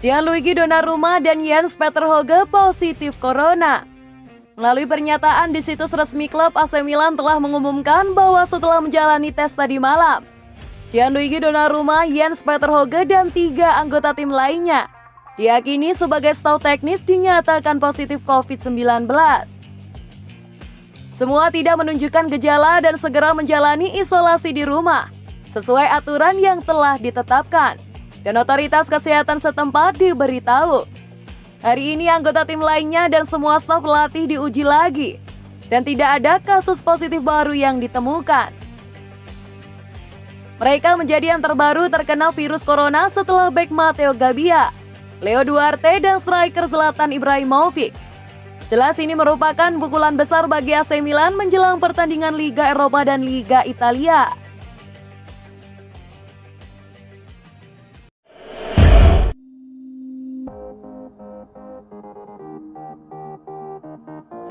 Gianluigi Donnarumma dan Jens-Peter Hauge positif corona. Melalui pernyataan di situs resmi klub, AC Milan telah mengumumkan bahwa setelah menjalani tes tadi malam, Gianluigi Donnarumma, Jens-Peter Hauge, dan 3 anggota tim lainnya diyakini sebagai staf teknis dinyatakan positif COVID-19. Semua tidak menunjukkan gejala dan segera menjalani isolasi di rumah sesuai aturan yang telah ditetapkan, dan otoritas kesehatan setempat diberitahu. Hari ini anggota tim lainnya dan semua staf pelatih diuji lagi, dan tidak ada kasus positif baru yang ditemukan. Mereka menjadi yang terbaru terkena virus corona setelah bek Matteo Gabbia, Leo Duarte, dan striker Zlatan Ibrahimovic. Jelas ini merupakan pukulan besar bagi AC Milan menjelang pertandingan Liga Eropa dan Liga Italia.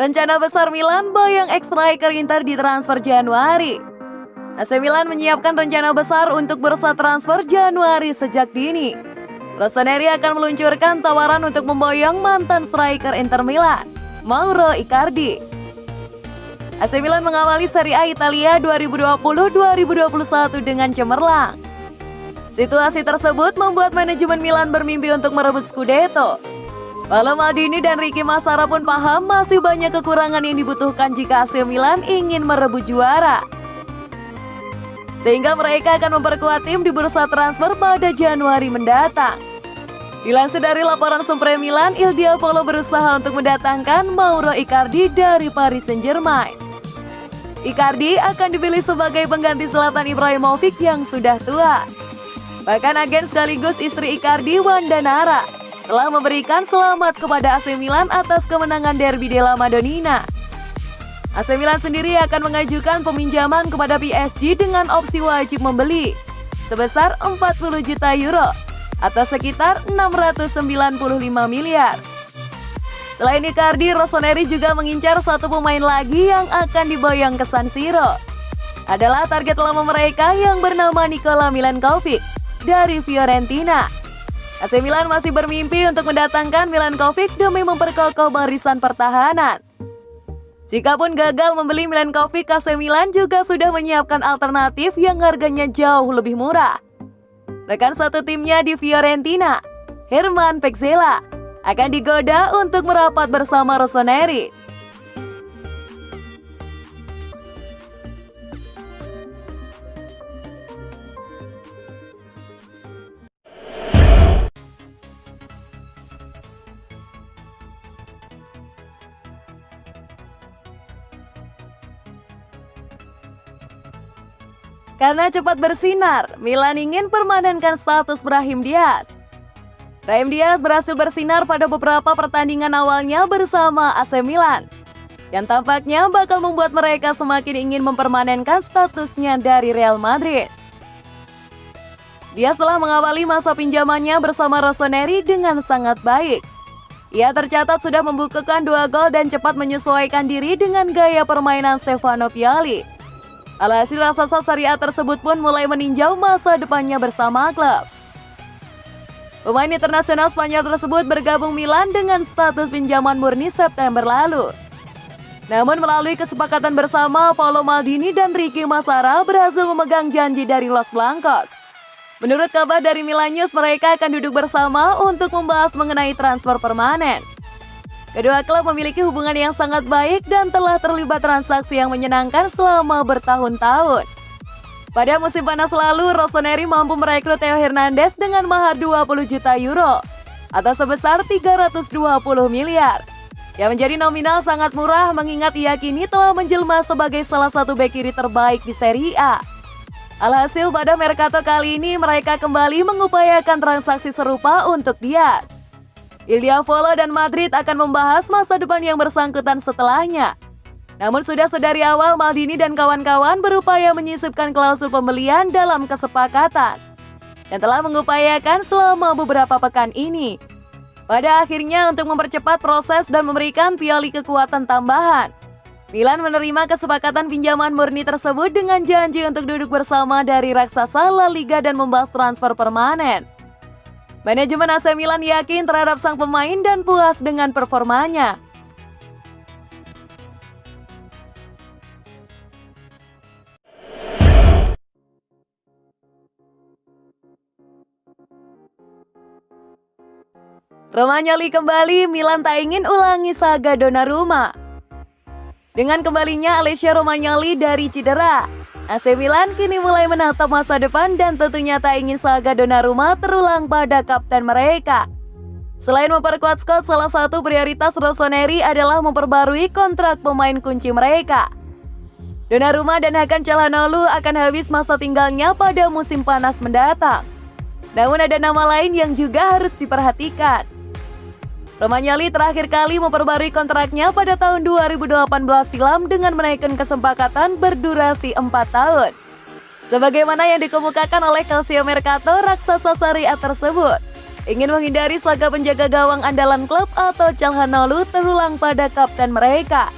Rencana besar Milan boyong ex-striker Inter di transfer Januari. AC Milan menyiapkan rencana besar untuk bursa transfer Januari sejak dini. Rossoneri akan meluncurkan tawaran untuk memboyong mantan striker Inter Milan, Mauro Icardi. AC Milan mengawali Serie A Italia 2020-2021 dengan cemerlang. Situasi tersebut membuat manajemen Milan bermimpi untuk merebut Scudetto. Paolo Maldini dan Ricky Massara pun paham masih banyak kekurangan yang dibutuhkan jika AC Milan ingin merebut juara, sehingga mereka akan memperkuat tim di bursa transfer pada Januari mendatang. Dilansir dari laporan Sempre Milan, Il Diavolo berusaha untuk mendatangkan Mauro Icardi dari Paris Saint-Germain. Icardi akan dipilih sebagai pengganti Zlatan Ibrahimovic yang sudah tua. Bahkan agen sekaligus istri Icardi, Wanda Nara, telah memberikan selamat kepada AC Milan atas kemenangan Derby della Madonnina. AC Milan sendiri akan mengajukan peminjaman kepada PSG dengan opsi wajib membeli sebesar 40 juta euro atau sekitar 695 miliar. Selain Icardi, Rossoneri juga mengincar satu pemain lagi yang akan diboyong ke San Siro. Adalah target lama mereka yang bernama Nikola Milenkovic dari Fiorentina. AC Milan masih bermimpi untuk mendatangkan Milenkovic demi memperkokoh barisan pertahanan. Jikapun gagal membeli Milenkovic, AC Milan juga sudah menyiapkan alternatif yang harganya jauh lebih murah. Rekan satu timnya di Fiorentina, Herman Pezzella, akan digoda untuk merapat bersama Rossoneri. Karena cepat bersinar, Milan ingin permanenkan status Brahim Diaz. Brahim Diaz berhasil bersinar pada beberapa pertandingan awalnya bersama AC Milan, yang tampaknya bakal membuat mereka semakin ingin mempermanenkan statusnya dari Real Madrid. Diaz telah mengawali masa pinjamannya bersama Rossoneri dengan sangat baik. Ia tercatat sudah membukukan 2 gol dan cepat menyesuaikan diri dengan gaya permainan Stefano Pioli. Alhasil raksasa Serie A tersebut pun mulai meninjau masa depannya bersama klub. Pemain internasional Spanyol tersebut bergabung Milan dengan status pinjaman murni September lalu. Namun melalui kesepakatan bersama, Paolo Maldini dan Ricky Massara berhasil memegang janji dari Los Blancos. Menurut kabar dari Milan News, mereka akan duduk bersama untuk membahas mengenai transfer permanen. Kedua klub memiliki hubungan yang sangat baik dan telah terlibat transaksi yang menyenangkan selama bertahun-tahun. Pada musim panas lalu, Rossoneri mampu merekrut Theo Hernandez dengan mahar 20 juta euro atau sebesar 320 miliar. Yang menjadi nominal sangat murah mengingat ia kini telah menjelma sebagai salah satu bek kiri terbaik di Serie A. Alhasil pada Mercato kali ini mereka kembali mengupayakan transaksi serupa untuk Diaz. Il Diavolo dan Madrid akan membahas masa depan yang bersangkutan setelahnya. Namun sudah sedari awal Maldini dan kawan-kawan berupaya menyisipkan klausul pembelian dalam kesepakatan dan telah mengupayakan selama beberapa pekan ini. Pada akhirnya untuk mempercepat proses dan memberikan Pioli kekuatan tambahan, Milan menerima kesepakatan pinjaman murni tersebut dengan janji untuk duduk bersama dari raksasa La Liga dan membahas transfer permanen. Manajemen AC Milan yakin terhadap sang pemain dan puas dengan performanya. Romagnoli kembali, Milan tak ingin ulangi saga Donnarumma. Dengan kembalinya Alessio Romagnoli dari cedera, AC Milan kini mulai menatap masa depan dan tentunya tak ingin saga Donnarumma terulang pada kapten mereka. Selain memperkuat skuad, salah satu prioritas Rossoneri adalah memperbarui kontrak pemain kunci mereka. Donnarumma dan Hakan Çalhanoğlu akan habis masa tinggalnya pada musim panas mendatang. Namun ada nama lain yang juga harus diperhatikan. Romagnoli terakhir kali memperbarui kontraknya pada tahun 2018 silam dengan menaikkan kesepakatan berdurasi 4 tahun. Sebagaimana yang dikemukakan oleh Calciomercato, raksasa Serie A tersebut ingin menghindari saga penjaga gawang andalan klub atau Çalhanoğlu terulang pada kapten mereka.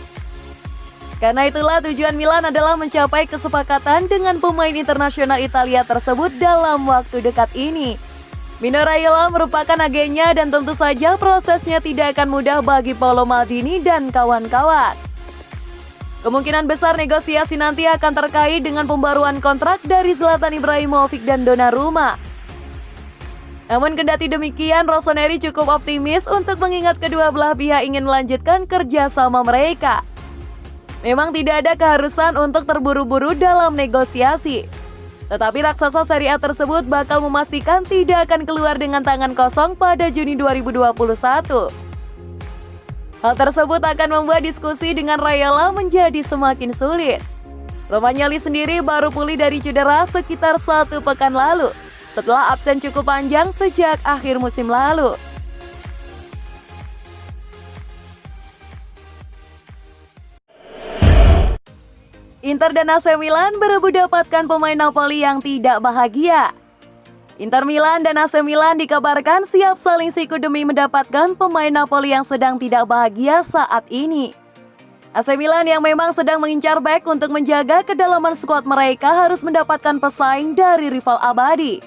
Karena itulah tujuan Milan adalah mencapai kesepakatan dengan pemain internasional Italia tersebut dalam waktu dekat ini. Mino Raiola merupakan agennya dan tentu saja prosesnya tidak akan mudah bagi Paolo Maldini dan kawan-kawan. Kemungkinan besar negosiasi nanti akan terkait dengan pembaruan kontrak dari Zlatan Ibrahimovic dan Donnarumma. Namun kendati demikian, Rossoneri cukup optimis untuk mengingat kedua belah pihak ingin melanjutkan kerjasama mereka. Memang tidak ada keharusan untuk terburu-buru dalam negosiasi. Tetapi raksasa Serie A tersebut bakal memastikan tidak akan keluar dengan tangan kosong pada Juni 2021. Hal tersebut akan membuat diskusi dengan Raiola menjadi semakin sulit. Romagnoli sendiri baru pulih dari cedera sekitar 1 pekan lalu, setelah absen cukup panjang sejak akhir musim lalu. Inter dan AC Milan berebut dapatkan pemain Napoli yang tidak bahagia. Inter Milan dan AC Milan dikabarkan siap saling siku demi mendapatkan pemain Napoli yang sedang tidak bahagia saat ini. AC Milan yang memang sedang mengincar bek untuk menjaga kedalaman skuad mereka harus mendapatkan pesaing dari rival abadi,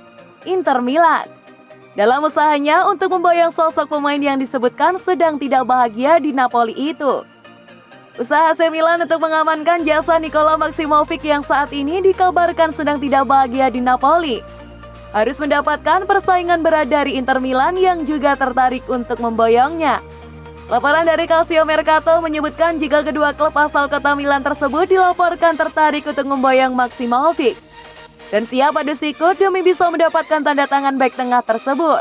Inter Milan. Dalam usahanya untuk memboyong sosok pemain yang disebutkan sedang tidak bahagia di Napoli itu. Usaha AC Milan untuk mengamankan jasa Nikola Maximovic yang saat ini dikabarkan sedang tidak bahagia di Napoli harus mendapatkan persaingan berat dari Inter Milan yang juga tertarik untuk memboyongnya. Laporan dari Calciomercato menyebutkan jika kedua klub asal kota Milan tersebut dilaporkan tertarik untuk memboyong Maximovic dan siap adu sikut demi bisa mendapatkan tanda tangan bek tengah tersebut.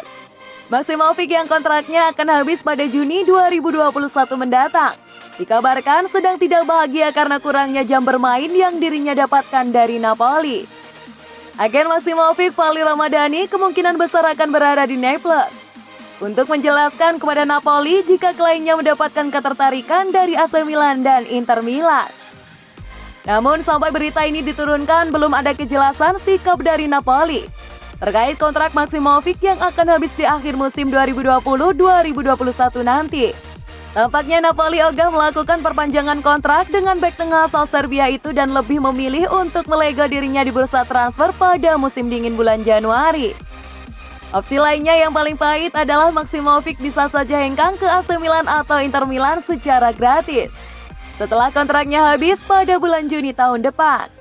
Maximovic yang kontraknya akan habis pada Juni 2021 mendatang dikabarkan sedang tidak bahagia karena kurangnya jam bermain yang dirinya dapatkan dari Napoli. Agen Maximovic, Vali Ramadhani, kemungkinan besar akan berada di Naples untuk menjelaskan kepada Napoli jika kliennya mendapatkan ketertarikan dari AC Milan dan Inter Milan. Namun sampai berita ini diturunkan belum ada kejelasan sikap dari Napoli terkait kontrak Maximovic yang akan habis di akhir musim 2020-2021 nanti. Tampaknya Napoli ogah melakukan perpanjangan kontrak dengan bek tengah asal Serbia itu dan lebih memilih untuk melego dirinya di bursa transfer pada musim dingin bulan Januari. Opsi lainnya yang paling pahit adalah Maximovic bisa saja hengkang ke AC Milan atau Inter Milan secara gratis setelah kontraknya habis pada bulan Juni tahun depan.